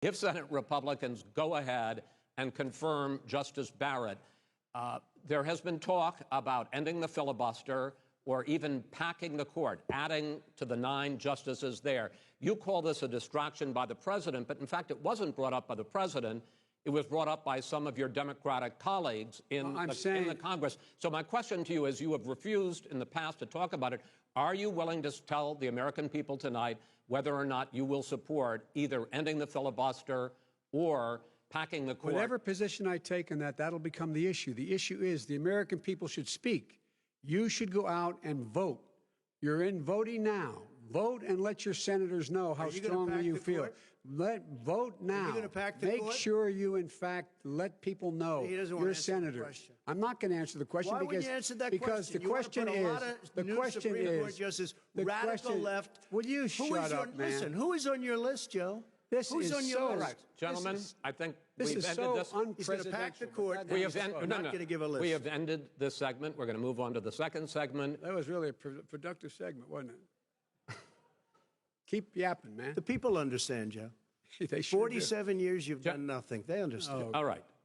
if Senate Republicans go ahead and confirm Justice Barrett, there has been talk about ending the filibuster or even packing the court, adding to the 9 justices there. You call this a distraction by the president, but in fact, it wasn't brought up by the president. It was brought up by some of your Democratic colleagues in the Congress. So my question to you is, you have refused in the past to talk about it. Are you willing to tell the American people tonight whether or not you will support either ending the filibuster or packing the court? Whatever position I take on that, that'll become the issue. The issue is the American people should speak. You should go out and vote. You're in voting now. Vote and let your senators know how strongly you feel. Vote now. Are you going to pack the Make court? sure you, in fact, let people know you're a senator. I'm not going to answer the question. Why wouldn't you answer that because question? the question is, the question is, Justice, the radical question, left. Will you shut up, man? Listen, who is on your list, Joe? Who's on your list? Right. Gentlemen, I think this we've is ended so this. He's going to pack the court. We're not going to give a list. We have ended this segment. We're going to move on to the second segment. That was really a productive segment, wasn't it? Keep yapping, man. The people understand, Joe. They sure 47 years you've done nothing. They understand. All right.